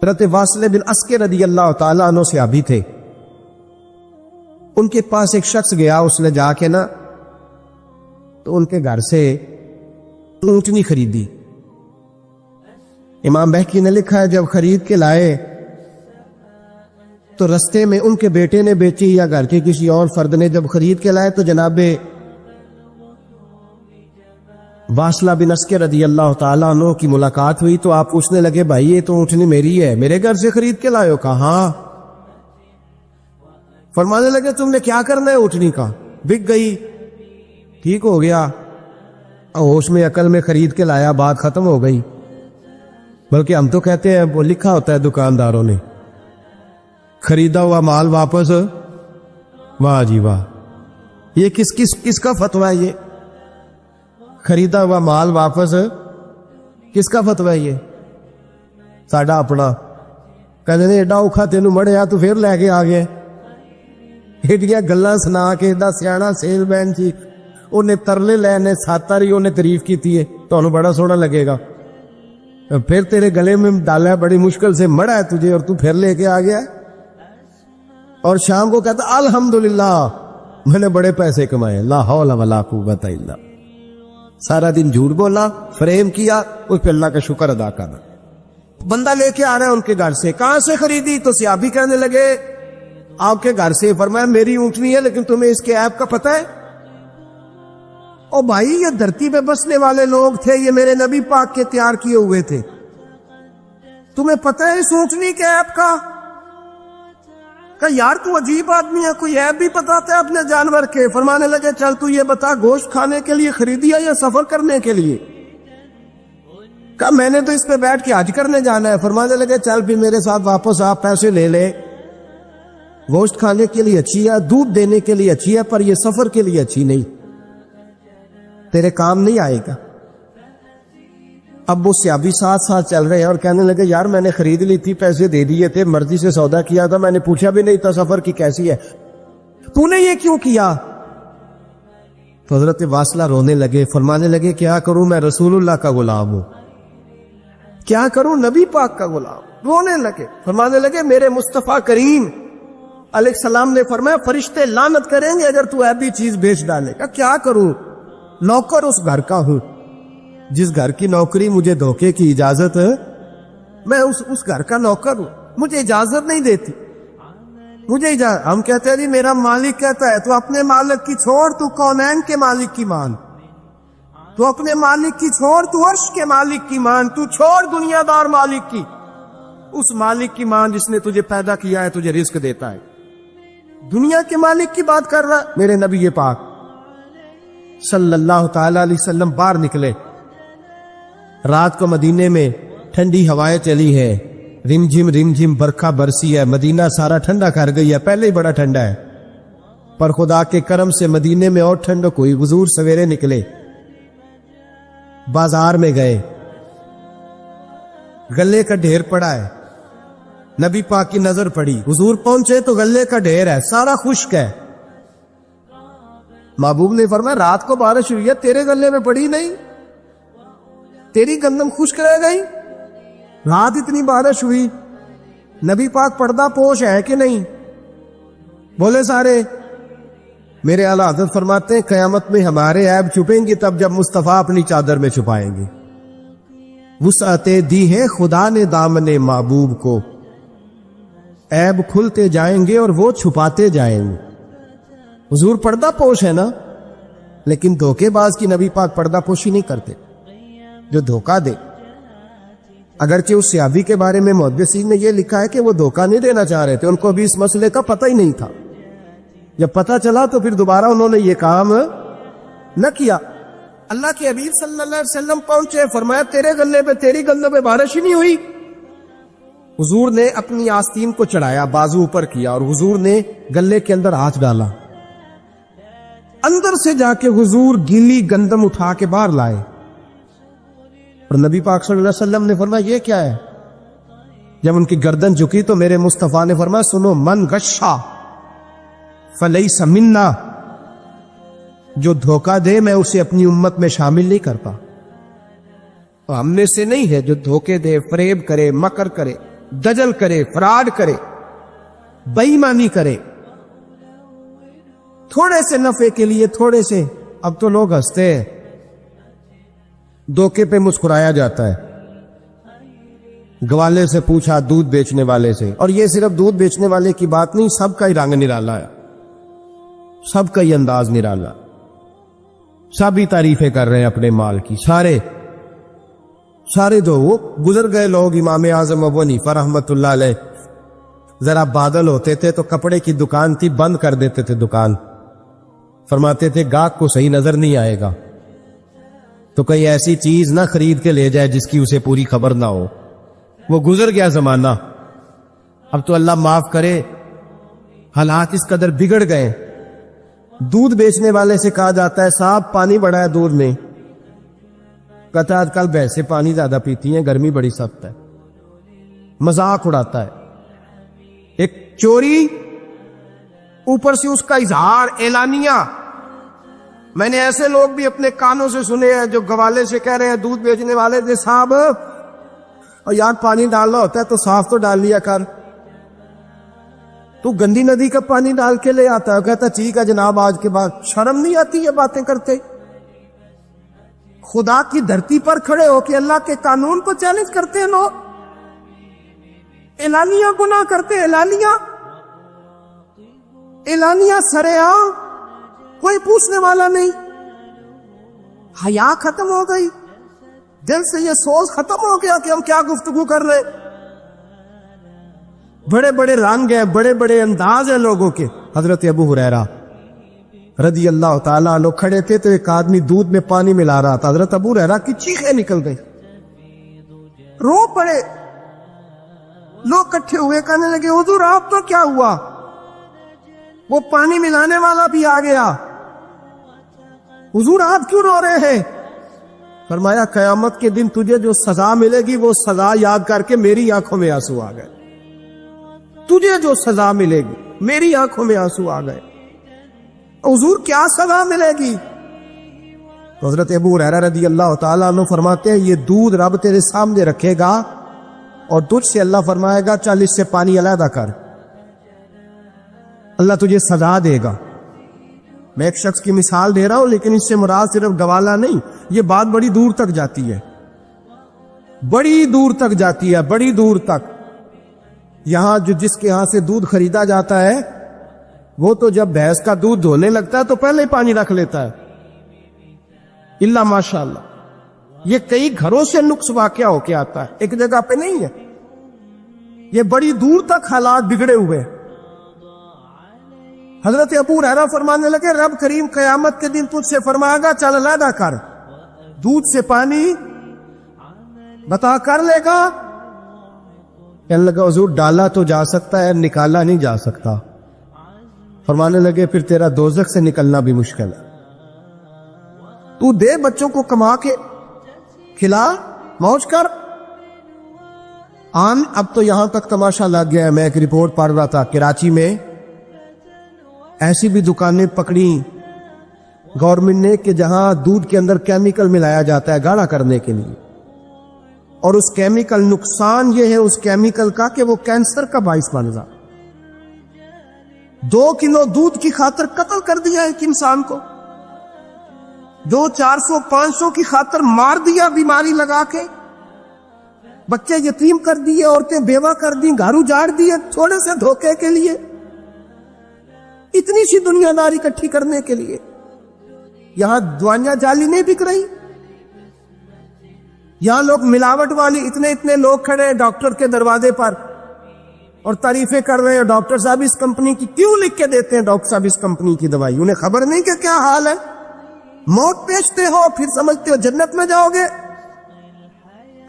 حضرت واصل بن اسقر رضی اللہ تعالیٰ عنہ صحابی تھے، ان کے پاس ایک شخص گیا، اس نے جا کے نا تو ان کے گھر سے اونٹنی خریدی۔ امام بہقی نے لکھا ہے جب خرید کے لائے تو رستے میں ان کے بیٹے نے بیچی یا گھر کے کسی اور فرد نے جب خرید کے لائے تو جناب واصلہ بن اسقر رضی اللہ تعالیٰ عنہ کی ملاقات ہوئی تو آپ پوچھنے لگے بھائی یہ تو اونٹنی میری ہے، میرے گھر سے خرید کے لائے ہو؟ کہا ہاں۔ فرمانے لگے تم نے کیا کرنا ہے اونٹنی کا؟ بک گئی، ٹھیک ہو گیا، ہوش میں عقل میں خرید کے لایا، بات ختم ہو گئی۔ بلکہ ہم تو کہتے ہیں وہ لکھا ہوتا ہے دکانداروں نے خریدا ہوا مال واپس، واہ جی واہ، یہ کس کا فتویٰ ہے؟ یہ خریدا ہوا مال واپس کس کا فتویٰ ہے؟ یہ ساڈا اپنا کہتے ہیں ایڈا اوکھا تینوں مڑیا تو پھر لے کے آ گیا، ایڈیاں گلاں سنا کے ایڈا سیاح سیل مین سی، انہیں ترلے لینے ساتاری انہیں تعریف کیتی ہے، تو بڑا سونا لگے گا، پھر تیرے گلے میں ڈالا ہے، بڑی مشکل سے مڑا ہے تجھے اور تو پھر لے کے آ گیا، اور شام کو کہتا الحمدللہ میں نے بڑے پیسے کمائے، لا حول ولا قوت الا۔ سارا دن جھوٹ بولا، فریم کیا، اس پہ اللہ کا شکر ادا کرنا۔ بندہ لے کے آ رہا ہے ان کے گھر سے، کہاں سے خریدی؟ تو صحابی کہنے لگے آپ کے گھر سے۔ فرمایا میری اونٹنی ہے لیکن تمہیں اس کے عیب کا پتہ ہے؟ او بھائی یہ دھرتی پہ بسنے والے لوگ تھے، یہ میرے نبی پاک کے تیار کیے ہوئے تھے، تمہیں پتہ ہے اس اونٹنی کے عیب کا؟ کہ یار تو عجیب آدمی ہے، کوئی عیب بھی بتاتا ہے اپنے جانور کے۔ فرمانے لگے چل تو یہ بتا گوشت کھانے کے لیے خریدی ہے یا سفر کرنے کے لیے؟ کہ میں نے تو اس پہ بیٹھ کے حج کرنے جانا ہے۔ فرمانے لگے چل بھی میرے ساتھ واپس آپ پیسے لے لے، گوشت کھانے کے لیے اچھی ہے، دودھ دینے کے لیے اچھی ہے، پر یہ سفر کے لیے اچھی نہیں، تیرے کام نہیں آئے گا۔ اب وہ صحابی ساتھ ساتھ چل رہے ہیں اور کہنے لگے یار میں نے خرید لی تھی، پیسے دے دیے تھے، مرضی سے سودا کیا تھا، میں نے پوچھا بھی نہیں تھا سفر کی کیسی ہے، تو نے یہ کیوں کیا؟ تو حضرت واصلہ رونے لگے، فرمانے لگے کیا کروں، میں رسول اللہ کا غلام ہوں، کیا کروں، نبی پاک کا غلام۔ رونے لگے، فرمانے لگے میرے مصطفیٰ کریم علیہ السلام نے فرمایا فرشتے لعنت کریں گے اگر تو ایسی چیز بیچ ڈالے گا۔ کیا کروں، نوکر اس گھر کا ہوں، جس گھر کی نوکری مجھے دھوکے کی اجازت ہے، میں اس گھر کا نوکر ہوں، مجھے اجازت نہیں دیتی، مجھے اجازت۔ ہم کہتے ہیں جی میرا مالک کہتا ہے، تو اپنے مالک کی چھوڑ، تو کونین کے مالک کی مان، تو اپنے مالک کی چھوڑ، تو عرش کے مالک کی مان، تو چھوڑ دنیا دار مالک کی، اس مالک کی مان جس نے تجھے پیدا کیا ہے، تجھے رزق دیتا ہے۔ دنیا کے مالک کی بات کر رہا میرے نبی پاک صلی اللہ تعالی علیہ وسلم باہر نکلے، رات کو مدینے میں ٹھنڈی ہوائیں چلی ہے، رم جھم برکھا برسی ہے، مدینہ سارا ٹھنڈا کر گئی ہے، پہلے ہی بڑا ٹھنڈا ہے، پر خدا کے کرم سے مدینے میں اور ٹھنڈک ہوئی۔ حضور سویرے نکلے، بازار میں گئے، غلے کا ڈھیر پڑا ہے، نبی پاک کی نظر پڑی، حضور پہنچے تو غلے کا ڈھیر ہے، سارا خشک ہے۔ محبوب نے فرمایا رات کو بارش ہوئی ہے، تیرے غلے میں پڑی نہیں، تیری گندم خشک رہ گئی، رات اتنی بارش ہوئی، نبی پاک پردہ پوش ہے کہ نہیں؟ بولے سارے۔ میرے اعلیٰ حضرت فرماتے ہیں قیامت میں ہمارے عیب چھپیں گی تب جب مصطفیٰ اپنی چادر میں چھپائیں گے۔ وسعتیں دی ہے خدا نے دامن محبوب کو، عیب کھلتے جائیں گے اور وہ چھپاتے جائیں گے۔ حضور پردہ پوش ہے نا، لیکن دھوکے باز کی نبی پاک پردہ پوشی نہیں کرتے، جو دھوکہ دے۔ اگرچہ اس صحابی کے بارے میں محدثین نے یہ لکھا ہے کہ وہ دھوکہ نہیں دینا چاہ رہے تھے، ان کو بھی اس مسئلے کا پتہ ہی نہیں تھا، جب پتہ چلا تو پھر دوبارہ انہوں نے یہ کام نہ کیا۔ اللہ کے حبیب صلی اللہ علیہ وسلم پہنچے، فرمایا تیرے گلے پہ تیری گندم پہ بارش ہی نہیں ہوئی۔ حضور نے اپنی آستین کو چڑھایا، بازو اوپر کیا، اور حضور نے گلے کے اندر ہاتھ ڈالا، اندر سے جا کے حضور گیلی گندم اٹھا کے باہر لائے، اور نبی پاک صلی اللہ علیہ وسلم نے فرمایا یہ کیا ہے؟ جب ان کی گردن جھکی تو میرے مصطفیٰ نے فرمایا سنو، من غشا فلیس منا، جو دھوکہ دے میں اسے اپنی امت میں شامل نہیں کرتا۔ ہم میں سے نہیں ہے جو دھوکے دے، فریب کرے، مکر کرے، دجل کرے، فراڈ کرے، بے ایمانی کرے تھوڑے سے نفع کے لیے، تھوڑے سے۔ اب تو لوگ ہنستے ہیں، دھوکے پہ مسکرایا جاتا ہے۔ گوالے سے پوچھا، دودھ بیچنے والے سے، اور یہ صرف دودھ بیچنے والے کی بات نہیں، سب کا ہی رنگ نرالا ہے، سب کا ہی انداز نرالا، سب ہی تعریفیں کر رہے ہیں اپنے مال کی، سارے دو وہ گزر گئے لوگ۔ امام اعظم ابو حنیفہ رحمت اللہ علیہ، ذرا بادل ہوتے تھے تو کپڑے کی دکان تھی، بند کر دیتے تھے دکان، فرماتے تھے گاہک کو صحیح نظر نہیں آئے گا تو کوئی ایسی چیز نہ خرید کے لے جائے جس کی اسے پوری خبر نہ ہو۔ وہ گزر گیا زمانہ، اب تو اللہ معاف کرے، حالات اس قدر بگڑ گئے۔ دودھ بیچنے والے سے کہا جاتا ہے صاحب پانی بڑا ہے دودھ میں، کہتا ہے آج کل بھینسیں پانی زیادہ پیتی ہیں، گرمی بڑی سخت ہے، مذاق اڑاتا ہے۔ ایک چوری، اوپر سے اس کا اظہار اعلانیہ۔ میں نے ایسے لوگ بھی اپنے کانوں سے سنے ہیں جو گوالے سے کہہ رہے ہیں، دودھ بیچنے والے سے، صاحب اور یار پانی ڈالنا ہوتا ہے تو صاف تو ڈال لیا کر، تو گندی ندی کا پانی ڈال کے لے آتا ہے۔ کہتا ٹھیک ہے جناب، آج کے بعد شرم نہیں آتی یہ باتیں کرتے؟ خدا کی دھرتی پر کھڑے ہو کے اللہ کے قانون کو چیلنج کرتے ہیں لوگ، اعلانیہ گناہ کرتے، اعلانیہ سرعام، کوئی پوچھنے والا نہیں۔ حیا ختم ہو گئی، دل سے یہ سوچ ختم ہو گیا کہ ہم کیا گفتگو کر رہے۔ بڑے بڑے رنگ ہیں، بڑے بڑے انداز ہیں لوگوں کے۔ حضرت ابو ہریرہ رضی اللہ تعالیٰ عنہ کھڑے تھے تو ایک آدمی دودھ میں پانی ملا رہا تھا، حضرت ابو ہریرہ کی چیخیں نکل گئی، رو پڑے۔ لوگ کٹھے ہوئے کہنے لگے حضور آپ تو کیا ہوا؟ وہ پانی ملانے والا بھی آ گیا، حضور آپ کیوں رو رہے ہیں؟ فرمایا قیامت کے دن تجھے جو سزا ملے گی وہ سزا یاد کر کے میری آنکھوں میں آنسو آ گئے، تجھے جو سزا ملے گی میری آنکھوں میں آنسو آ گئے۔ حضور کیا سزا ملے گی؟ تو حضرت ابو ہریرہ رضی اللہ تعالیٰ عنہ فرماتے ہیں یہ دودھ رب تیرے سامنے رکھے گا اور تجھ سے اللہ فرمائے گا چل اس سے پانی علیحدہ کر، اللہ تجھے سزا دے گا۔ میں ایک شخص کی مثال دے رہا ہوں، لیکن اس سے مراد صرف گوالہ نہیں، یہ بات بڑی دور تک جاتی ہے، بڑی دور تک جاتی ہے، بڑی دور تک۔ یہاں جس کے ہاں سے دودھ خریدا جاتا ہے وہ تو جب بھینس کا دودھ دھونے لگتا ہے تو پہلے ہی پانی رکھ لیتا ہے، اللہ ماشاء اللہ۔ یہ کئی گھروں سے نقص واقعہ ہو کے آتا ہے، ایک جگہ پہ نہیں ہے، یہ بڑی دور تک حالات بگڑے ہوئے۔ حضرت ابو ہریرہ فرمانے لگے رب کریم قیامت کے دن تجھ سے فرمائے گا چل علیحدہ کر، دودھ سے پانی بتا کر لے گا؟ کہنے لگا حضور ڈالا تو جا سکتا ہے، نکالا نہیں جا سکتا۔ فرمانے لگے پھر تیرا دوزخ سے نکلنا بھی مشکل ہے، تو دے بچوں کو کما کے کھلا، موج کر۔ اب تو یہاں تک تماشا لگ گیا ہے، میں ایک رپورٹ پڑھ رہا تھا کراچی میں ایسی بھی دکانیں پکڑی گورنمنٹ نے کہ جہاں دودھ کے اندر کیمیکل ملایا جاتا ہے گاڑھا کرنے کے لیے، اور اس کیمیکل نقصان یہ ہے اس کیمیکل کا کہ وہ کینسر کا باعث بن جاتا۔ 2 کلو دودھ کی خاطر قتل کر دیا ایک انسان کو، 400-500 کی خاطر مار دیا بیماری لگا کے، بچے یتیم کر دیے، عورتیں بیوہ کر دی، گھر اجاڑ دیے تھوڑے سے دھوکے کے لیے، اتنی سی دنیا داری اکٹھی کرنے کے لیے۔ یہاں دوائیاں جعلی نہیں بک رہی، یہاں لوگ ملاوٹ والی، اتنے لوگ کھڑے ہیں ڈاکٹر کے دروازے پر اور تعریفیں کر رہے ہیں ڈاکٹر صاحب اس کمپنی کی کیوں لکھ کے دیتے ہیں، ڈاکٹر صاحب اس کمپنی کی دوائی، انہیں خبر نہیں کہ کیا حال ہے۔ موت بیچتے ہو پھر سمجھتے ہو جنت میں جاؤ گے۔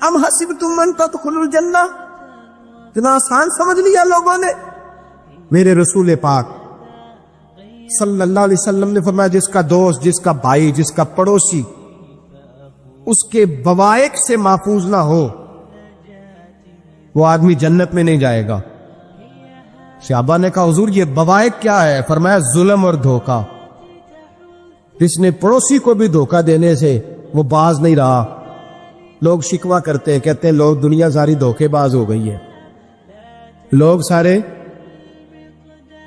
ام حسبتم ان تدخلوا الجنہ، اتنا آسان سمجھ لیا لوگوں نے۔ میرے رسول پاک صلی اللہ علیہ وسلم نے فرمایا جس کا دوست، جس کا بھائی، جس کا پڑوسی اس کے بوائق سے محفوظ نہ ہو وہ آدمی جنت میں نہیں جائے گا۔ صحابہ نے کہا حضور یہ بوائق کیا ہے؟ فرمایا ظلم اور دھوکہ، جس نے پڑوسی کو بھی دھوکہ دینے سے وہ باز نہیں رہا، لوگ شکوہ کرتے ہیں, کہتے ہیں لوگ دنیا ساری دھوکے باز ہو گئی ہے, لوگ سارے,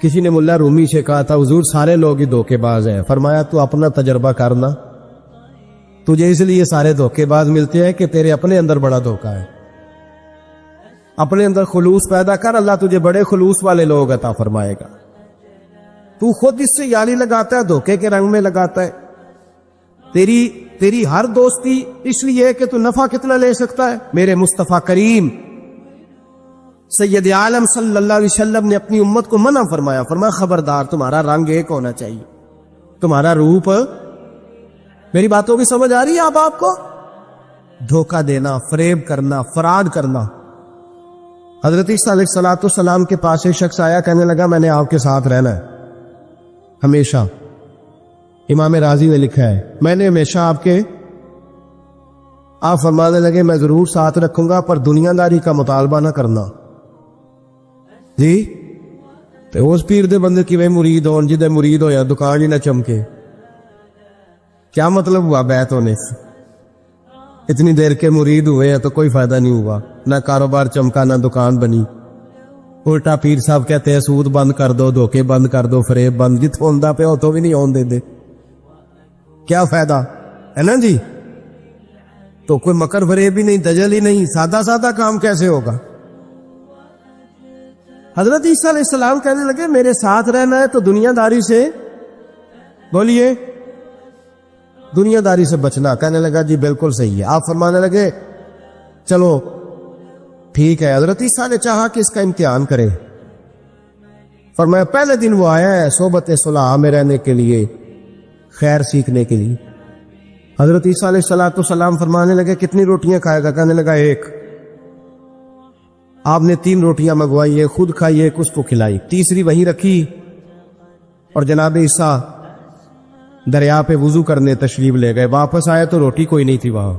کسی نے ملا رومی سے کہا تھا حضور سارے لوگ ہی دھوکے باز ہیں. فرمایا تو اپنا تجربہ کرنا, تجھے اس لیے سارے دھوکے باز ملتے ہیں کہ تیرے اپنے اندر بڑا دھوکا ہے. اپنے اندر خلوص پیدا کر, اللہ تجھے بڑے خلوص والے لوگ عطا فرمائے گا. تو خود اس سے یاری لگاتا ہے, دھوکے کے رنگ میں لگاتا ہے. تیری ہر دوستی اس لیے کہ تو نفع کتنا لے سکتا ہے. میرے مصطفیٰ کریم سید عالم صلی اللہ علیہ وسلم نے اپنی امت کو منع فرمایا, فرمایا خبردار تمہارا رنگ ایک ہونا چاہیے, تمہارا روپ. میری باتوں کی سمجھ آ رہی ہے اب آپ کو؟ دھوکہ دینا, فریب کرنا, فراڈ کرنا. حضرت عیسیٰ علیہ الصلوۃ والسلام کے پاس ایک شخص آیا, کہنے لگا میں نے آپ کے ساتھ رہنا ہے ہمیشہ. امام راضی نے لکھا ہے میں نے ہمیشہ آپ فرمانے لگے میں ضرور ساتھ رکھوں گا پر دنیا داری کا مطالبہ نہ کرنا. جی تو اس پیر دے بندے کی مرید ہون, جدے مرید ہو یا دکان ہی نہ چمکے, کیا مطلب ہوا بیعت ہونے سے؟ اتنی دیر کے مرید ہوئے ہیں تو کوئی فائدہ نہیں ہوا, نہ کاروبار چمکا نہ دکان بنی. الٹا پیر صاحب کہتے ہیں سود بند کر دو, دھوکے بند کر دو, فریب بند, جتوں ہوندا پیا ہو تو بھی نہیں ہون دے دے, کیا فائدہ ہے نا جی. تو کوئی مکر فریب ہی نہیں, دجل ہی نہیں, سادہ سادہ کام کیسے ہوگا؟ حضرت عیسیٰ علیہ السلام کہنے لگے میرے ساتھ رہنا ہے تو دنیا داری سے, بولیے, دنیا داری سے بچنا. کہنے لگا جی بالکل صحیح ہے. آپ فرمانے لگے چلو ٹھیک ہے. حضرت عیسیٰ نے چاہا کہ اس کا امتحان کرے. فرمایا پہلے دن وہ آیا ہے صحبت صلح میں رہنے کے لیے, خیر سیکھنے کے لیے. حضرت عیسیٰ علیہ السلام فرمانے لگے کتنی روٹیاں کھائے گا؟ کہنے لگا ایک. آپ نے 3 روٹیاں منگوائی, ایک خود کھائی, ایک اس کو کھلائی, تیسری وہیں رکھی. اور جناب عیسیٰ دریا پہ وضو کرنے تشریف لے گئے. واپس آئے تو روٹی کوئی نہیں تھی وہاں.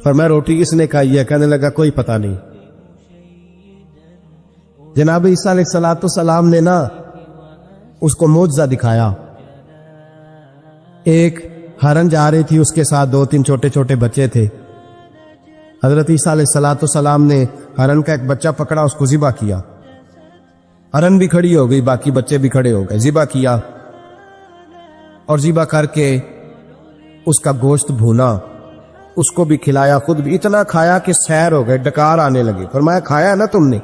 فرمایا روٹی کس نے کھائی ہے؟ کہنے لگا کوئی پتہ نہیں. جناب عیسیٰ علیہ السلام نے نا اس کو معجزہ دکھایا. ایک ہرن جا رہی تھی, اس کے ساتھ 2-3 چھوٹے چھوٹے بچے تھے. حضرت عیسیٰ علیہ السلام نے ہرن کا ایک بچہ پکڑا, اس کو ذبح کیا. ہرن بھی کھڑی ہو گئی, باقی بچے بھی کھڑے ہو گئے. ذبح کیا اور ذبح کر کے اس کا گوشت بھونا, اس کو بھی کھلایا, خود بھی اتنا کھایا کہ سیر ہو گئے, ڈکار آنے لگے. فرمایا کھایا نا تم نے؟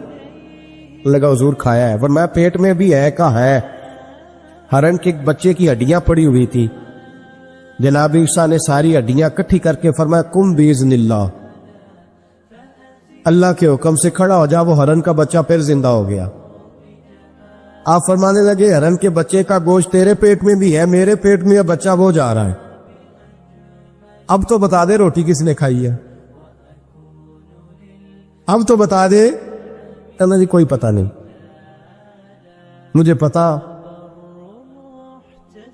لگا حضور کھایا ہے. فرمایا پیٹ میں بھی ہے؟ کہا ہے. ہرن کے ایک بچے کی ہڈیاں پڑی ہوئی تھی. جناب عیسیٰ نے ساری ہڈیاں اکٹھی کر کے فرمایا کم باذن اللہ, اللہ کے حکم سے کھڑا ہو جا. وہ ہرن کا بچہ پھر زندہ ہو گیا. آپ فرمانے لگے ہرن کے بچے کا گوشت تیرے پیٹ میں بھی ہے, میرے پیٹ میں بچہ وہ جا رہا ہے. اب تو بتا دے روٹی کس نے کھائی ہے, اب تو بتا دے. کہنا جی کوئی پتہ نہیں, مجھے پتا.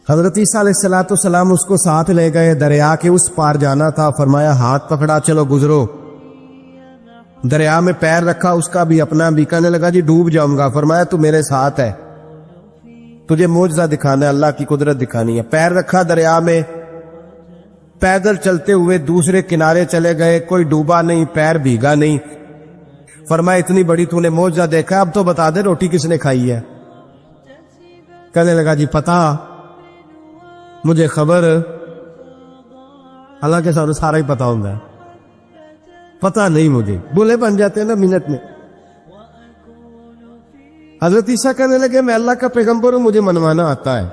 حضرت عیسیٰ علیہ السلام اس کو ساتھ لے گئے, دریا کے اس پار جانا تھا. فرمایا ہاتھ پکڑا, چلو گزرو. دریا میں پیر رکھا, اس کا بھی اپنا بھی. کہنے لگا جی ڈوب جاؤں گا. فرمایا تو میرے ساتھ ہے, تجھے معجزہ دکھانا ہے, اللہ کی قدرت دکھانی ہے. پیر رکھا دریا میں, پیدل چلتے ہوئے دوسرے کنارے چلے گئے. کوئی ڈوبا نہیں, پیر بھیگا نہیں. فرمایا اتنی بڑی تو نے معجزہ دیکھا, اب تو بتا دے روٹی کس نے کھائی ہے. کہنے لگا جی پتا, مجھے خبر, حالانکہ سارا ہی پتا ہوتا ہے, پتا نہیں مجھے. بولے بن جاتے ہیں نا منٹ میں. حضرت عیسیٰ کہنے لگے میں اللہ کا پیغمبر ہوں, مجھے منوانا آتا ہے.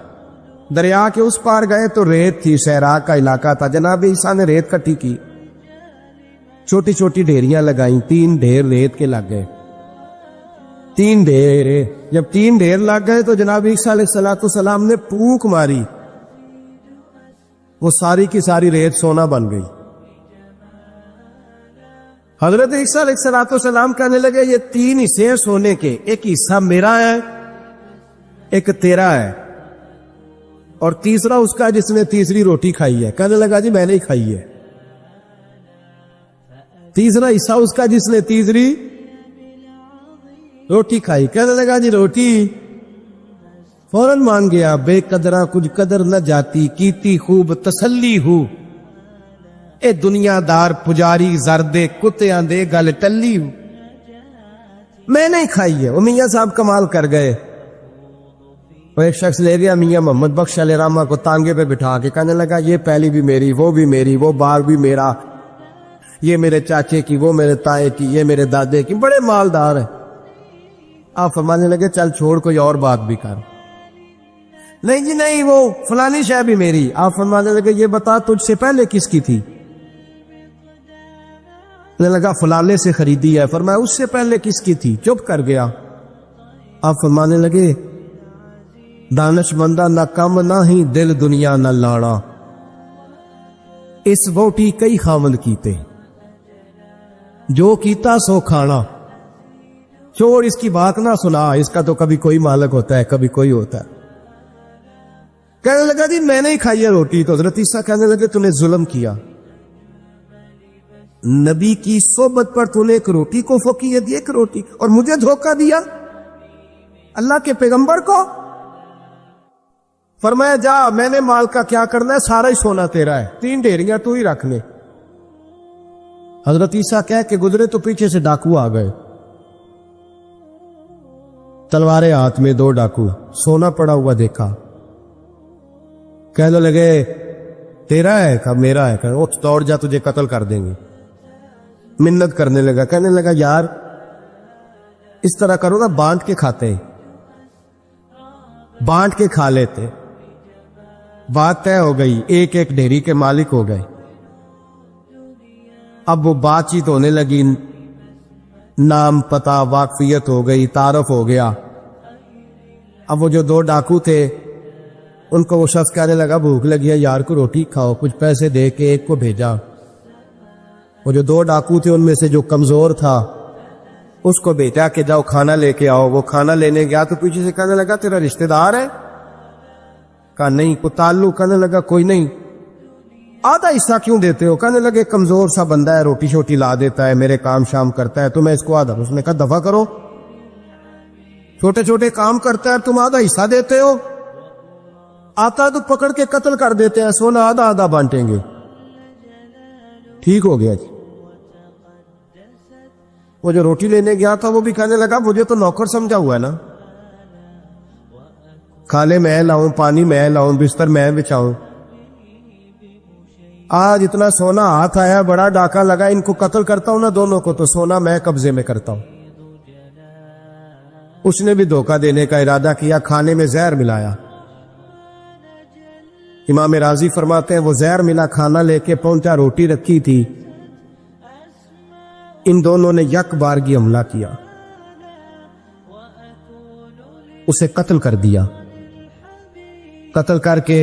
دریا کے اس پار گئے تو ریت تھی, صحرا کا علاقہ تھا. جناب عیسیٰ نے ریت کٹھی کی, چھوٹی چھوٹی ڈھیریاں لگائیں. 3 ڈھیر ریت کے لگ گئے. 3 ڈھیر, جب 3 ڈھیر لگ گئے تو جناب عیسیٰ علیہ السلام نے پھونک ماری, وہ ساری کی ساری ریت سونا بن گئی. حضرت عیسیٰ علیہ السلام کہنے لگے یہ 3 حصے ہیں سونے کے, ایک حصہ میرا ہے, ایک تیرا ہے, اور تیسرا اس کا جس نے تیسری روٹی کھائی ہے. کہنے لگا جی میں نے کھائی ہے. تیسرا حصہ اس کا جس نے تیسری روٹی کھائی. کہنے لگا جی روٹی. فوراً مان گیا, بے قدرہ کچھ قدر نہ جاتی, کیتی خوب تسلی ہو. اے دنیا دار پجاری زردے کتیاں دے گل ٹلی میں نہیں کھائی ہے. وہ میاں صاحب کمال کر گئے. وہ ایک شخص لے گیا میاں محمد بخش علیہ رحمہ کو تانگے پہ بٹھا کے کہنے لگا یہ پہلی بھی میری، وہ بھی میری، وہ باغ بھی میرا، یہ میرے چاچے کی، وہ میرے تائے کی، یہ میرے دادے کی، بڑے مالدار ہیں. آپ فرمانے لگے چل چھوڑ کوئی اور بات بھی کر. نہیں جی نہیں، وہ فلانی شے بھی میری. آپ فرمانے لگے یہ بتا تجھ سے پہلے کس کی تھی؟ کہنے لگا فلانے سے خریدی ہے. فرمایا اس سے پہلے کس کی تھی؟ چپ کر گیا. آپ فرمانے لگے دانش مندہ نہ کم نہ ہی دل دنیا نہ لاڑا، اس ووٹی کئی خامد کیتے، جو کیتا سو کھانا. چھوڑ اس کی بات نہ سنا، اس کا تو کبھی کوئی مالک ہوتا ہے کبھی کوئی ہوتا ہے. کہنے لگا جی میں نے ہی کھائی ہے روٹی. تو حضرت عیسیٰ کہنے لگے تو نے ظلم کیا، نبی کی صحبت پر تو نے ایک روٹی کو فوقیت دی، ایک روٹی، اور مجھے دھوکہ دیا اللہ کے پیغمبر کو. فرمایا جا میں نے مال کا کیا کرنا ہے، سارا ہی سونا تیرا ہے، 3 ڈھیریاں تو ہی رکھ لے. حضرت عیسیٰ کہہ کے گزرے تو پیچھے سے ڈاکو آ گئے، تلواریں ہاتھ میں، 2 ڈاکو، سونا پڑا ہوا دیکھا. کہنے لگے تیرا ہے کہ میرا ہے؟ کہ اٹھ دوڑ جا تجھے قتل کر دیں گے. منت کرنے لگا. کہنے لگا یار اس طرح کرو نا، بانٹ کے کھاتے ہیں، بانٹ کے کھا لیتے. بات طے ہو گئی، ایک ایک ڈھیری کے مالک ہو گئے. اب وہ بات چیت ہونے لگی، نام پتہ واقفیت ہو گئی، تعارف ہو گیا. اب وہ جو 2 ڈاکو تھے ان کو وہ شخص کہنے لگا بھوک لگی ہے یار کو روٹی کھاؤ، کچھ پیسے دے کے ایک کو بھیجا. وہ جو 2 ڈاکو تھے ان میں سے جو کمزور تھا اس کو بھیجا کہ جاؤ کھانا لے کے آؤ. وہ کھانا لینے گیا تو پیچھے سے کہنے لگا تیرا رشتہ دار ہے؟ کہا نہیں. کو تعلق؟ کہنے لگا کوئی نہیں. آدھا حصہ کیوں دیتے ہو؟ کہنے لگے کمزور سا بندہ ہے، روٹی شوٹی لا دیتا ہے، میرے کام شام کرتا ہے، تو میں اس کو آدھا. اس نے کہا دفع کرو، چھوٹے چھوٹے کام کرتا ہے تم آدھا حصہ دیتے ہو؟ آتا تو پکڑ کے قتل کر دیتے ہیں، سونا آدھا آدھا بانٹیں گے. ٹھیک ہو گیا جی. وہ جو روٹی لینے گیا تھا وہ بھی کہنے لگا مجھے تو نوکر سمجھا ہوا ہے نا، کھانے میں لاؤں، پانی میں لاؤں، بستر میں بچھاؤں. آج اتنا سونا ہاتھ آیا، بڑا ڈاکہ لگا، ان کو قتل کرتا ہوں نا دونوں کو تو سونا میں قبضے میں کرتا ہوں. اس نے بھی دھوکہ دینے کا ارادہ کیا، کھانے میں زہر ملایا. امام راضی فرماتے ہیں وہ زہر ملا کھانا لے کے پہنچا، روٹی رکھی تھی. ان دونوں نے یک بارگی حملہ کیا، اسے قتل کر دیا. قتل کر کے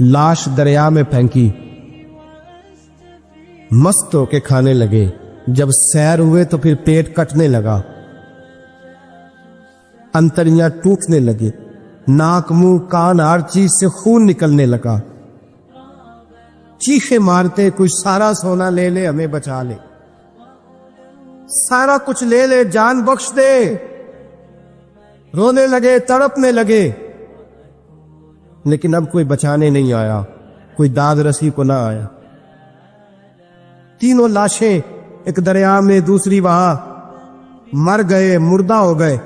لاش دریا میں پھینکی. مست ہو کے کھانے لگے. جب سیر ہوئے تو پھر پیٹ کٹنے لگا، انتڑیاں ٹوٹنے لگے، ناک منہ کان ہر چیز سے خون نکلنے لگا. چیخے مارتے کچھ سارا سونا لے لے، ہمیں بچا لے، سارا کچھ لے لے، جان بخش دے. رونے لگے، تڑپنے لگے. لیکن اب کوئی بچانے نہیں آیا، کوئی داد رسی کو نہ آیا. 3 لاشیں، ایک دریا میں، دوسری وہاں، مر گئے، مردہ ہو گئے.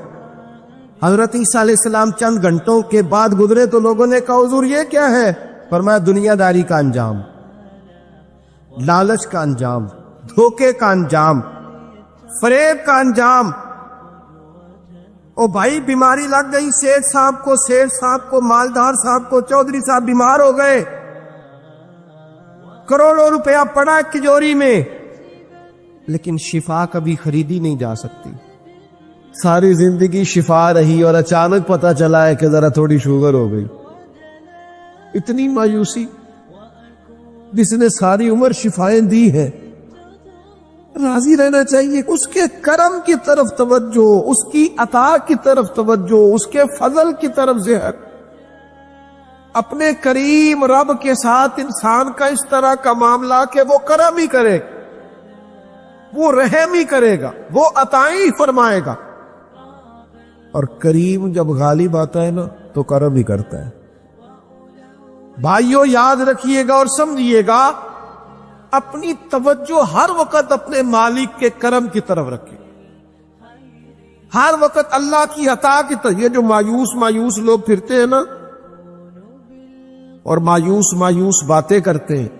حضرت عیسیٰ علیہ السلام چند گھنٹوں کے بعد گزرے تو لوگوں نے کہا حضور یہ کیا ہے؟ فرمایا دنیا داری کا انجام، لالچ کا انجام، دھوکے کا انجام، فریب کا انجام. او بھائی بیماری لگ گئی سیٹھ صاحب کو، مالدار صاحب کو، چودھری صاحب بیمار ہو گئے، کروڑوں روپیہ پڑا تجوری میں، لیکن شفا کبھی خریدی نہیں جا سکتی. ساری زندگی شفا رہی اور اچانک پتا چلا ہے کہ ذرا تھوڑی شوگر ہو گئی. اتنی مایوسی، جس نے ساری عمر شفائیں دی ہے. راضی رہنا چاہیے، اس کے کرم کی طرف توجہ، اس کی عطا کی طرف توجہ، اس کے فضل کی طرف ذہن. اپنے کریم رب کے ساتھ انسان کا اس طرح کا معاملہ کہ وہ کرم ہی کرے، وہ رحم ہی کرے گا، وہ عطائیں ہی فرمائے گا. اور کریم جب غالب آتا ہے نا تو کرم ہی کرتا ہے. بھائیو یاد رکھیے گا اور سمجھیے گا، اپنی توجہ ہر وقت اپنے مالک کے کرم کی طرف رکھیں، ہر وقت اللہ کی عطا کی طرف۔ یہ جو مایوس لوگ پھرتے ہیں نا اور مایوس باتیں کرتے ہیں،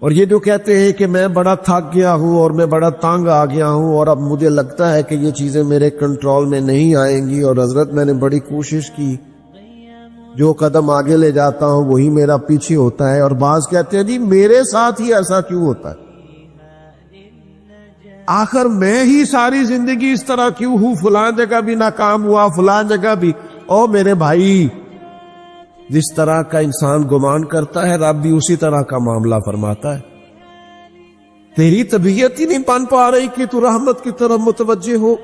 اور یہ جو کہتے ہیں کہ میں بڑا تھک گیا ہوں اور میں بڑا تنگ آ گیا ہوں اور اب مجھے لگتا ہے کہ یہ چیزیں میرے کنٹرول میں نہیں آئیں گی، اور حضرت میں نے بڑی کوشش کی، جو قدم آگے لے جاتا ہوں وہی میرا پیچھے ہوتا ہے، اور بعض کہتے ہیں جی میرے ساتھ ہی ایسا کیوں ہوتا ہے، آخر میں ہی ساری زندگی اس طرح کیوں ہوں، فلاں جگہ بھی ناکام ہوا، فلاں جگہ بھی۔ او میرے بھائی، جس طرح کا انسان گمان کرتا ہے رب بھی اسی طرح کا معاملہ فرماتا ہے۔ تیری طبیعت ہی نہیں بن پا رہی کہ تو رحمت کی طرف متوجہ ہو،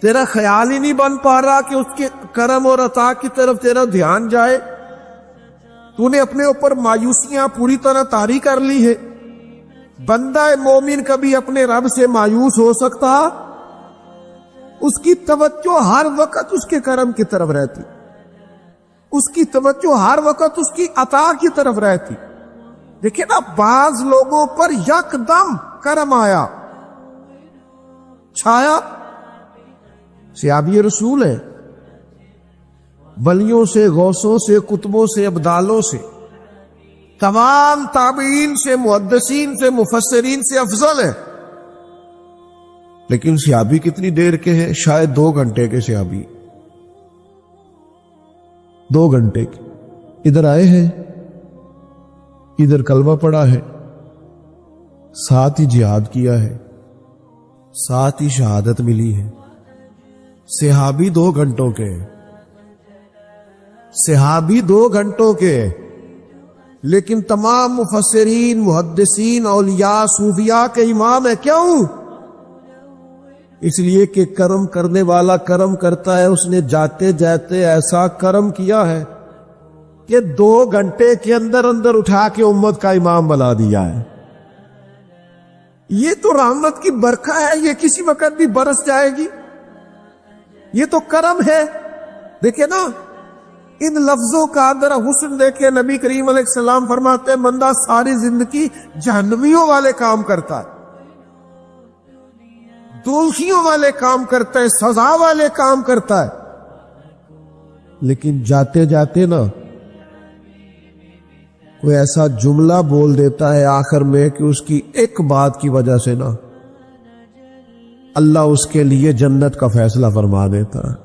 تیرا خیال ہی نہیں بن پا رہا کہ اس کے کرم اور عطا کی طرف تیرا دھیان جائے، تو نے اپنے اوپر مایوسیاں پوری طرح طاری کر لی ہے۔ بندہ مومن کبھی اپنے رب سے مایوس ہو سکتا؟ اس کی توجہ ہر وقت اس کے کرم کی طرف رہتی، اس کی توجہ ہر وقت اس کی عطا کی طرف رہتی۔ دیکھیں نا، بعض لوگوں پر یکدم کرم آیا، چھایا، صحابی رسول ہیں، ولیوں سے، غوثوں سے، قطبوں سے، ابدالوں سے، تمام تابعین سے، محدثین سے، مفسرین سے افضل ہیں، لیکن صحابی کتنی دیر کے ہیں؟ شاید 2 گھنٹے کے صحابی، 2 گھنٹے کے، ادھر آئے ہیں، ادھر کلمہ پڑھا ہے، ساتھ ہی جہاد کیا ہے، ساتھ ہی شہادت ملی ہے۔ صحابی 2 گھنٹوں کے، صحابی 2 گھنٹوں کے، لیکن تمام مفسرین، محدثین، اولیاء، صوفیاء کے امام ہے۔ کیوں؟ اس لیے کہ کرم کرنے والا کرم کرتا ہے، اس نے جاتے جاتے ایسا کرم کیا ہے کہ 2 گھنٹے کے اندر اٹھا کے امت کا امام بنا دیا ہے۔ یہ تو رحمت کی برکھا ہے، یہ کسی وقت بھی برس جائے گی، یہ تو کرم ہے۔ دیکھیں نا، ان لفظوں کا ذرا حسن دیکھیں، نبی کریم علیہ السلام فرماتے ہیں بندہ ساری زندگی جہنمیوں والے کام کرتا ہے، دوزخیوں والے کام کرتا ہے، سزا والے کام کرتا ہے، لیکن جاتے جاتے نا کوئی ایسا جملہ بول دیتا ہے آخر میں کہ اس کی ایک بات کی وجہ سے نا اللہ اس کے لیے جنت کا فیصلہ فرما دیتا ہے۔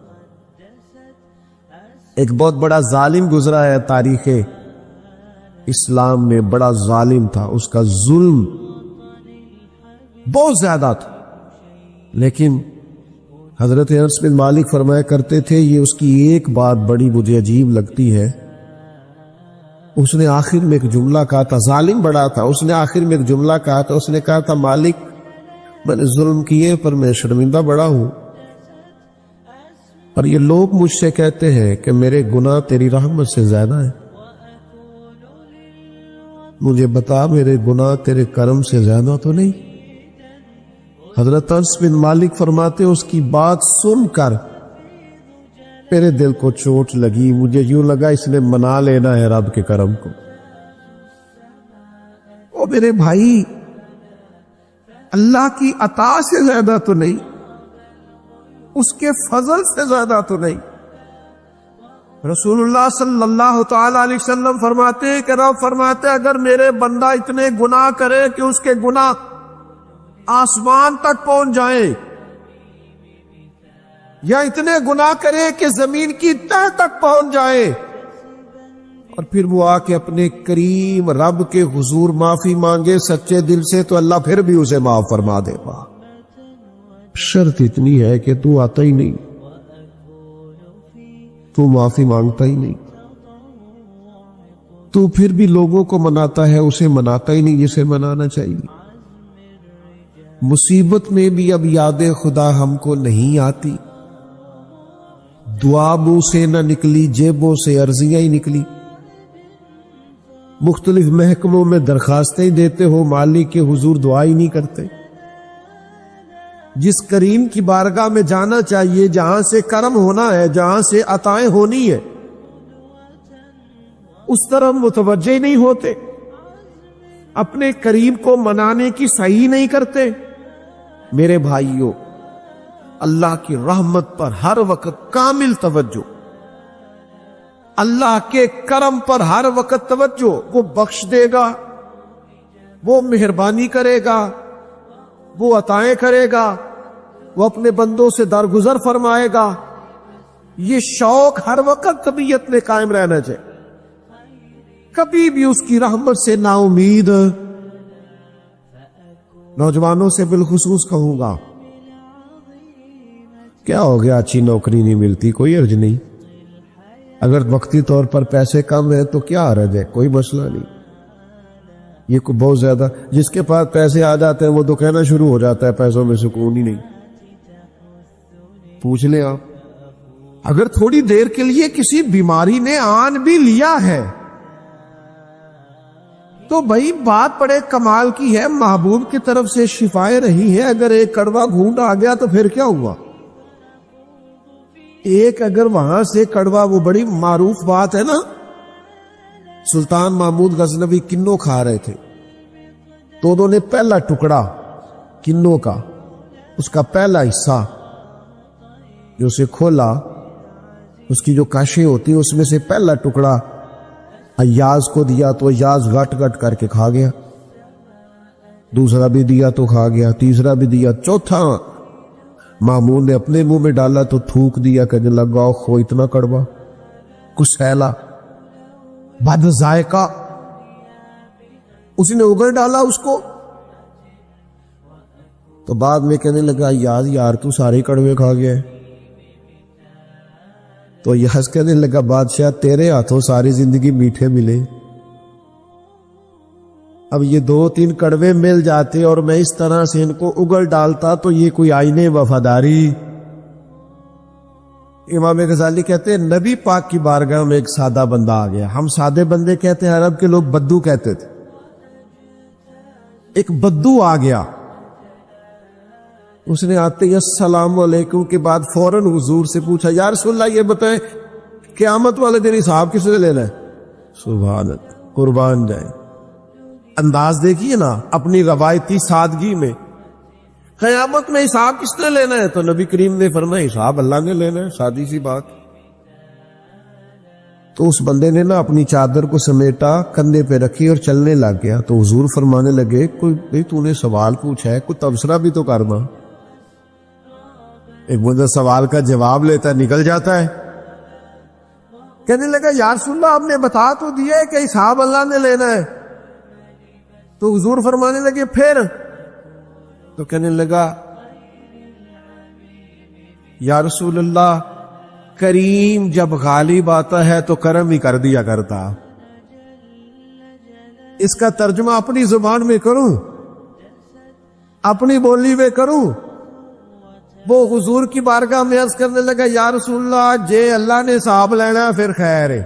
ایک بہت بڑا ظالم گزرا ہے تاریخ اسلام میں، بڑا ظالم تھا، اس کا ظلم بہت زیادہ تھا، لیکن حضرت انس بن مالک فرمایا کرتے تھے یہ اس کی ایک بات بڑی مجھے عجیب لگتی ہے، اس نے آخر میں ایک جملہ کہا تھا، ظالم بڑا تھا، اس نے آخر میں ایک جملہ کہا تھا، اس نے کہا تھا مالک میں نے ظلم کیے پر میں شرمندہ بڑا ہوں، اور یہ لوگ مجھ سے کہتے ہیں کہ میرے گناہ تیری رحمت سے زیادہ ہیں، مجھے بتا میرے گناہ تیرے کرم سے زیادہ تو نہیں؟ حضرت انس بن مالک فرماتے اس کی بات سن کر میرے دل کو چوٹ لگی، مجھے یوں لگا اس نے منا لینا ہے رب کے کرم کو۔ او میرے بھائی، اللہ کی عطا سے زیادہ تو نہیں، اس کے فضل سے زیادہ تو نہیں۔ رسول اللہ صلی اللہ تعالی علیہ وسلم فرماتے ہیں کہ رب فرماتے اگر میرے بندہ اتنے گناہ کرے کہ اس کے گناہ آسمان تک پہنچ جائیں، یا اتنے گناہ کرے کہ زمین کی تہ تک پہنچ جائے، اور پھر وہ آ کے اپنے کریم رب کے حضور معافی مانگے سچے دل سے، تو اللہ پھر بھی اسے معاف فرما دے گا۔ شرط اتنی ہے کہ تو آتا ہی نہیں، تو معافی مانگتا ہی نہیں، تو پھر بھی لوگوں کو مناتا ہے، اسے مناتا ہی نہیں جسے منانا چاہیے۔ مصیبت میں بھی اب یاد خدا ہم کو نہیں آتی، دعا منہ سے نہ نکلی، جیبوں سے عرضیاں ہی نکلی، مختلف محکموں میں درخواستیں دیتے ہو، مالک کے حضور دعا ہی نہیں کرتے۔ جس کریم کی بارگاہ میں جانا چاہیے، جہاں سے کرم ہونا ہے، جہاں سے عطائیں ہونی ہے، اس طرف متوجہ نہیں ہوتے، اپنے قریب کو منانے کی صحیح نہیں کرتے۔ میرے بھائیوں، اللہ کی رحمت پر ہر وقت کامل توجہ، اللہ کے کرم پر ہر وقت توجہ۔ وہ بخش دے گا، وہ مہربانی کرے گا، وہ عطائیں کرے گا، وہ اپنے بندوں سے درگزر فرمائے گا۔ یہ شوق ہر وقت طبیعت میں قائم رہنا چاہیے، کبھی بھی اس کی رحمت سے نا امید۔ نوجوانوں سے بالخصوص کہوں گا، کیا ہو گیا اچھی نوکری نہیں ملتی، کوئی عرض نہیں، اگر وقتی طور پر پیسے کم ہیں تو کیا عرض ہے، کوئی مسئلہ نہیں۔ یہ کو بہت زیادہ جس کے پاس پیسے آ جاتے ہیں وہ تو کہنا شروع ہو جاتا ہے پیسوں میں سکون ہی نہیں۔ پوچھ لیں آپ، اگر تھوڑی دیر کے لیے کسی بیماری نے آن بھی لیا ہے تو بھائی بات بڑے کمال کی ہے، محبوب کی طرف سے شفائیں رہی ہیں۔ اگر ایک کڑوا گھونٹ آ گیا تو پھر کیا ہوا؟ ایک اگر وہاں سے کڑوا، وہ بڑی معروف بات ہے نا، سلطان محمود غزنوی کنو کھا رہے تھے تو انہوں نے پہلا ٹکڑا کنو کا، اس کا پہلا حصہ جو اسے کھولا، اس کی جو کاشیں ہوتی ہیں اس میں سے پہلا ٹکڑا ایاز کو دیا تو ایاز گٹ گٹ کر کے کھا گیا، دوسرا بھی دیا تو کھا گیا، تیسرا بھی دیا، چوتھا مامون نے اپنے منہ میں ڈالا تو تھوک دیا، کہنے لگا خو اتنا کڑوا، کچھ سیلا، بد ذائقہ۔ اس نے اگل ڈالا اس کو تو بعد میں کہنے لگا یار تو سارے کڑوے کھا گیا ہے۔ تو یہ ہنس کہنے لگا بادشاہ تیرے ہاتھوں ساری زندگی میٹھے ملے، اب یہ 2-3 کڑوے مل جاتے اور میں اس طرح سے ان کو اگل ڈالتا تو یہ کوئی آئینے وفاداری۔ امام غزالی کہتے ہیں نبی پاک کی بارگاہ میں ایک سادہ بندہ آ گیا، ہم سادے بندے کہتے ہیں، عرب کے لوگ بدو کہتے تھے، ایک بدو آ گیا، اس نے آتے ہی السلام علیکم کے بعد فوراً حضور سے پوچھا یا رسول اللہ یہ بتائیں قیامت والے دن حساب کس نے لینا ہے؟ سبحان اللہ، قربان جائیں، انداز دیکھیے نا اپنی روایتی سادگی میں، قیامت میں حساب کس نے لینا ہے؟ تو نبی کریم نے فرمایا حساب اللہ نے لینا ہے، سادی سی بات۔ تو اس بندے نے نا اپنی چادر کو سمیٹا، کندھے پہ رکھی اور چلنے لگ گیا۔ تو حضور فرمانے لگے کوئی تو نے سوال پوچھا ہے، کوئی تبصرہ بھی تو کرنا۔ ایک بندہ سوال کا جواب لیتا ہے نکل جاتا ہے، کہنے لگا یا رسول اللہ آپ نے بتا تو دیا ہے کہ حساب اللہ نے لینا ہے۔ تو حضور فرمانے لگے پھر؟ تو کہنے لگا یا رسول اللہ کریم جب غالب آتا ہے تو کرم ہی کر دیا کرتا۔ اس کا ترجمہ اپنی زبان میں کروں، اپنی بولی میں کروں۔ وہ حضور کی بارگاہ میں عرض کرنے لگا یا رسول اللہ جے اللہ نے حساب لینا پھر خیر ہے۔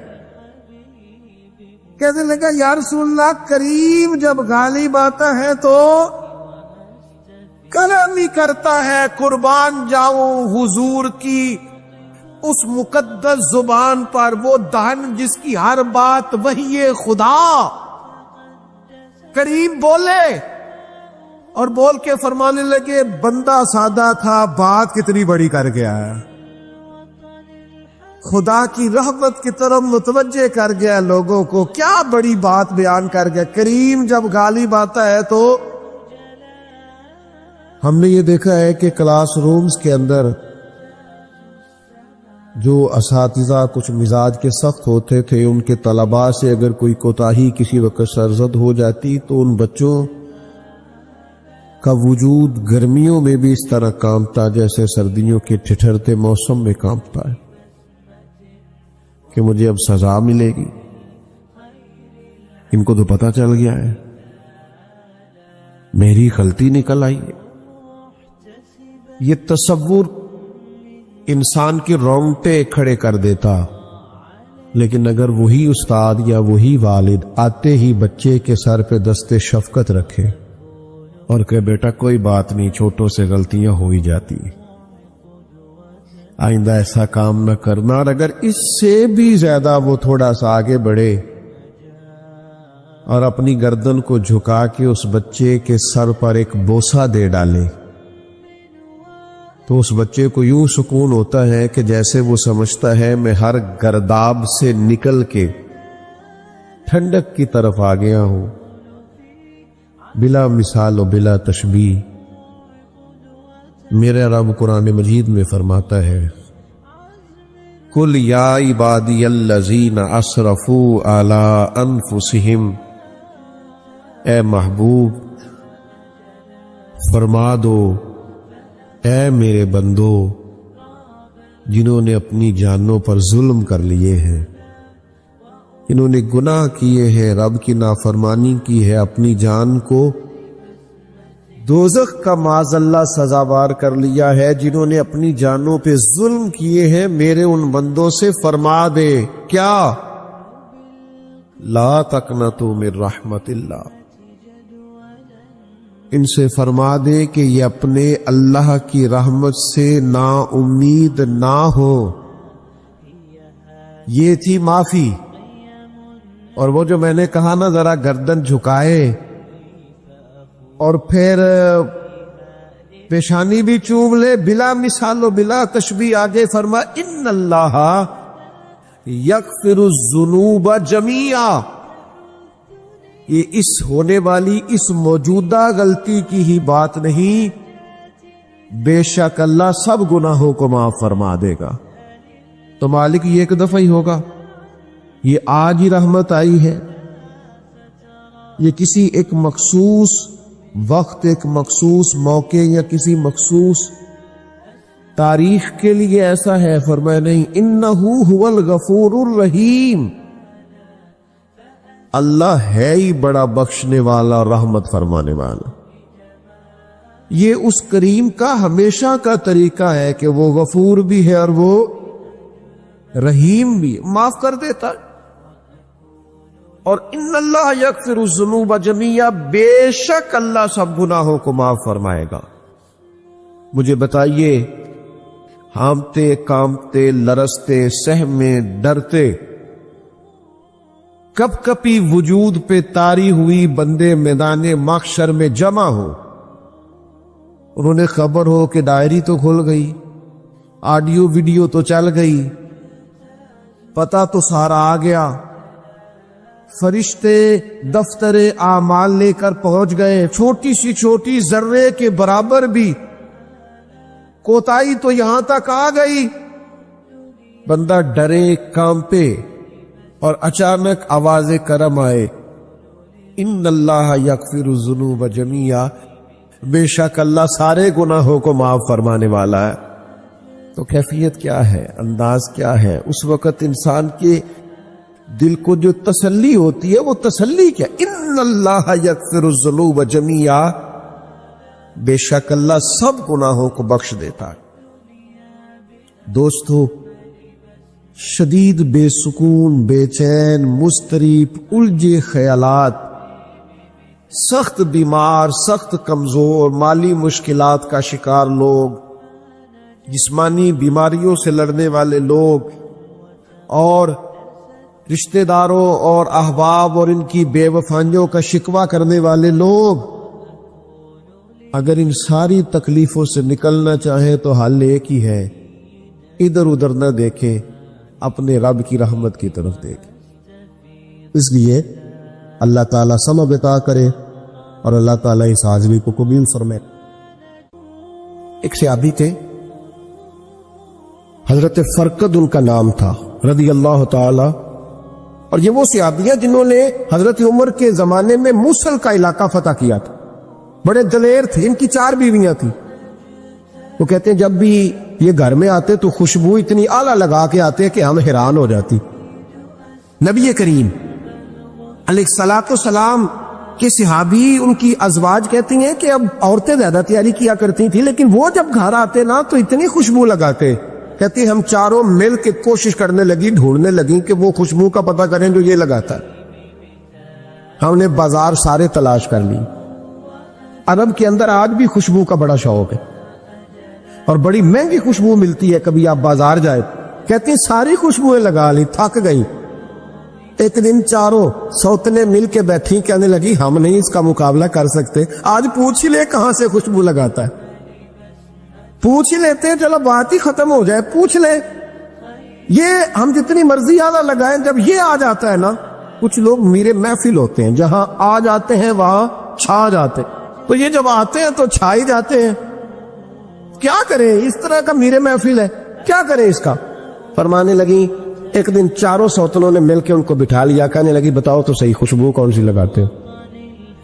کہنے لگا یا رسول اللہ کریم جب غالب آتا ہے تو کرم ہی کرتا ہے، قربان جاؤں حضور کی اس مقدس زبان پر، وہ دہن جس کی ہر بات وحی خدا۔ کریم بولے اور بول کے فرمانے لگے بندہ سادہ تھا، بات کتنی بڑی کر گیا ہے، خدا کی رحمت کی طرف متوجہ کر گیا لوگوں کو، کیا بڑی بات بیان کر گیا۔ کریم جب غالب آتا ہے تو ہم نے یہ دیکھا ہے کہ کلاس رومز کے اندر جو اساتذہ کچھ مزاج کے سخت ہوتے تھے، ان کے طلباء سے اگر کوئی کوتاہی کسی وقت سرزد ہو جاتی تو ان بچوں کا وجود گرمیوں میں بھی اس طرح کانپتا جیسے سردیوں کے ٹھٹھرتے موسم میں کانپتا ہے کہ مجھے اب سزا ملے گی۔ ان کو تو پتہ چل گیا ہے میری غلطی نکل آئی ہے۔ یہ تصور انسان کے رونگٹے کھڑے کر دیتا، لیکن اگر وہی استاد یا وہی والد آتے ہی بچے کے سر پہ دست شفقت رکھے اور کہ بیٹا کوئی بات نہیں، چھوٹوں سے غلطیاں ہو ہی جاتی، آئندہ ایسا کام نہ کرنا، اور اگر اس سے بھی زیادہ وہ تھوڑا سا آگے بڑھے اور اپنی گردن کو جھکا کے اس بچے کے سر پر ایک بوسہ دے ڈالے تو اس بچے کو یوں سکون ہوتا ہے کہ جیسے وہ سمجھتا ہے میں ہر گرداب سے نکل کے ٹھنڈک کی طرف آ گیا ہوں، بلا مثال و بلا تشبیہ۔ میرا رب قرآن مجید میں فرماتا ہے قُلْ يَا عِبَادِيَ الَّذِينَ أَسْرَفُوا عَلَىٰ أَنفُسِهِمْ، اے محبوب فرما دو اے میرے بندو جنہوں نے اپنی جانوں پر ظلم کر لیے ہیں، انہوں نے گناہ کیے ہیں، رب کی نافرمانی کی ہے، اپنی جان کو دوزخ کا معاذ اللہ سزاوار کر لیا ہے، جنہوں نے اپنی جانوں پہ ظلم کیے ہیں، میرے ان بندوں سے فرما دے کیا؟ لا تقنطوا من رحمت اللہ، ان سے فرما دے کہ یہ اپنے اللہ کی رحمت سے نا امید نہ ہو۔ یہ تھی معافی، اور وہ جو میں نے کہا نا ذرا گردن جھکائے اور پھر پیشانی بھی چوم لے، بلا مثال و بلا تشبیہ آگے فرما ان اللہ یغفر الذنوب جمیعا، یہ اس ہونے والی اس موجودہ غلطی کی ہی بات نہیں، بے شک اللہ سب گناہوں کو معاف فرما دے گا۔ تو مالک یہ ایک دفعہ ہی ہوگا، یہ آج ہی رحمت آئی ہے، یہ کسی ایک مخصوص وقت، ایک مخصوص موقع یا کسی مخصوص تاریخ کے لیے ایسا ہے؟ فرمایا نہیں، انہو هو الغفور الرحیم، اللہ ہے ہی بڑا بخشنے والا، رحمت فرمانے والا۔ یہ اس کریم کا ہمیشہ کا طریقہ ہے کہ وہ غفور بھی ہے اور وہ رحیم بھی، معاف کر دیتا۔ اور ان اللہ یغفر الذنوب جمیعا، بے شک اللہ سب گناہوں کو معاف فرمائے گا۔ مجھے بتائیے، ہانپتے کانپتے لرزتے سہمے ڈرتے کب کپی وجود پہ طاری ہوئی بندے میدان محشر میں جمع ہو، انہوں نے خبر ہو کہ ڈائری تو کھل گئی، آڈیو ویڈیو تو چل گئی، پتہ تو سارا آ گیا، فرشتے دفتر اعمال لے کر پہنچ گئے، چھوٹی سی چھوٹی ذرے کے برابر بھی کوتاہی تو یہاں تک آ گئی، بندہ ڈرے کانپے اور اچانک آواز کرم آئے، ان اللہ یغفر الذنوب جمیعا، بے شک اللہ سارے گناہوں کو معاف فرمانے والا ہے۔ تو کیفیت کیا ہے، انداز کیا ہے؟ اس وقت انسان کے دل کو جو تسلی ہوتی ہے وہ تسلی کیا؟ ان اللہ یغفر الذنوب جمیعا، بے شک اللہ سب گناہوں کو بخش دیتا ہے۔ دوستو، شدید بے سکون، بے چین، مضطرب، الجھے خیالات، سخت بیمار، سخت کمزور، مالی مشکلات کا شکار لوگ، جسمانی بیماریوں سے لڑنے والے لوگ، اور رشتہ داروں اور احباب اور ان کی بے وفائیوں کا شکوہ کرنے والے لوگ، اگر ان ساری تکلیفوں سے نکلنا چاہیں تو حل ایک ہی ہے، ادھر ادھر نہ دیکھیں، اپنے رب کی رحمت کی طرف دیکھیں۔ اس لیے اللہ تعالیٰ سمجھ عطا کرے اور اللہ تعالیٰ اس حاضری کو قبول فرمائے۔ ایک صحابی تھے، حضرت فرقد ان کا نام تھا رضی اللہ تعالی، اور یہ وہ صحابی ہیں جنہوں نے حضرت عمر کے زمانے میں موصل کا علاقہ فتح کیا تھا، بڑے دلیر تھے، ان کی 4 بیویاں تھیں۔ وہ کہتے ہیں جب بھی یہ گھر میں آتے تو خوشبو اتنی اعلیٰ لگا کے آتے کہ ہم حیران ہو جاتی۔ نبی کریم علیہ الصلوۃ والسلام کے صحابی، ان کی ازواج کہتی ہیں کہ اب عورتیں زیادہ تیاری کیا کرتی تھیں، لیکن وہ جب گھر آتے نا تو اتنی خوشبو لگاتے، کہتی ہم چاروں مل کے کوشش کرنے لگی، ڈھونڈنے لگی کہ وہ خوشبو کا پتہ کریں جو یہ لگاتا ہے۔ ہم نے بازار سارے تلاش کر لی، عرب کے اندر آج بھی خوشبو کا بڑا شوق ہے اور بڑی مہنگی خوشبو ملتی ہے، کبھی آپ بازار جائے، کہتی ہیں ساری خوشبوئیں لگا لی، تھک گئی، ایک دن چاروں سوتنے مل کے بیٹھی، کہنے لگی ہم نہیں اس کا مقابلہ کر سکتے، آج پوچھ ہی لے کہاں سے خوشبو لگاتا ہے، پوچھ ہی لیتے ہیں، چلو بات ہی ختم ہو جائے، پوچھ لے۔ یہ ہم جتنی مرضی آلہ لگائیں، جب یہ آ جاتا ہے نا، کچھ لوگ میرے محفل ہوتے ہیں، جہاں آ جاتے ہیں وہاں چھا جاتے، تو یہ جب آتے ہیں تو چھا ہی جاتے ہیں۔ کیا کریں، اس طرح کا میرے محفل ہے، کیا کریں اس کا؟ فرمانے لگی ایک دن چاروں سوتنوں نے مل کے ان کو بٹھا لیا، کہنے لگی بتاؤ تو صحیح خوشبو کون سی لگاتے ہو؟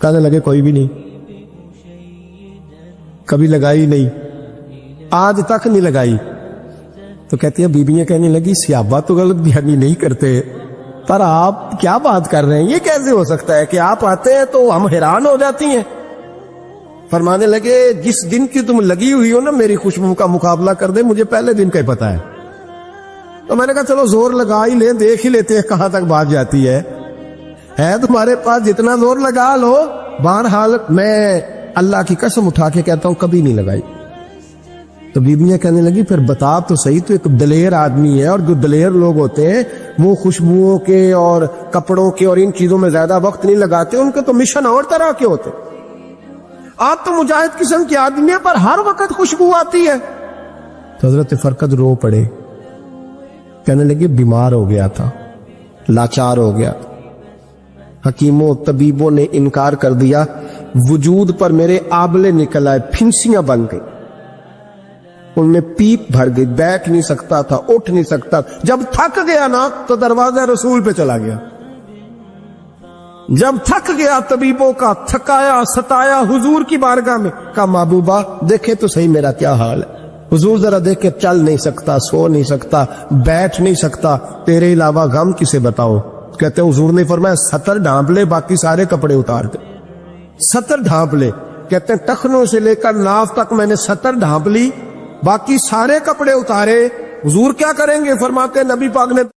کہنے لگے کوئی بھی نہیں، کبھی لگائی نہیں، آج تک نہیں لگائی۔ تو کہتی ہیں بیویاں کہنے لگی صحابہ تو غلط بیانی نہیں کرتے، پر آپ کیا بات کر رہے ہیں، یہ کیسے ہو سکتا ہے کہ آپ آتے ہیں تو ہم حیران ہو جاتی ہیں؟ فرمانے لگے جس دن کی تم لگی ہوئی ہو نا میری خوشبو کا مقابلہ کر دے، مجھے پہلے دن کا ہی پتا ہے۔ تو میں نے کہا چلو زور لگا ہی لیں، دیکھ ہی لیتے ہیں کہاں تک بات جاتی ہے تمہارے پاس جتنا زور لگا لو۔ بہرحال میں اللہ کی قسم اٹھا کے کہتا ہوں کبھی نہیں لگائی۔ تو بیویاں کہنے لگی پھر بتا تو صحیح، تو ایک دلیر آدمی ہے، اور جو دلیر لوگ ہوتے ہیں وہ خوشبوؤں کے اور کپڑوں کے اور ان چیزوں میں زیادہ وقت نہیں لگاتے، ان کے تو مشن اور طرح کے ہوتے۔ آپ تو مجاہد قسم کی آدمی ہے، پر ہر وقت خوشبو آتی ہے۔ تو حضرت فرقد رو پڑے، کہنے لگے بیمار ہو گیا تھا، لاچار ہو گیا، حکیموں طبیبوں نے انکار کر دیا، وجود پر میرے آبلے نکل آئے، پھنسیاں بن گئی، ان میں پیپ بھر گئی، بیٹھ نہیں سکتا تھا، اٹھ نہیں سکتا۔ جب تھک گیا نا تو دروازہ رسول پہ چلا گیا، جب تھک گیا طبیبوں کا تھکایا ستایا حضور کی بارگاہ میں، کہا محبوبہ دیکھے تو صحیح میرا کیا حال ہے۔ حضور ذرا دیکھ کے، چل نہیں سکتا، سو نہیں سکتا، بیٹھ نہیں سکتا، تیرے علاوہ غم کسے بتاؤ؟ کہتے ہیں حضور نے فرمایا ستر ڈھانپ لے، باقی سارے کپڑے اتار دے۔ ستر ڈھانپ لے، کہتے ہیں ٹخنوں سے لے کر ناف تک میں نے ستر ڈھانپ لی، باقی سارے کپڑے اتارے۔ حضور کیا کریں گے؟ فرماتے ہیں نبی پاک نے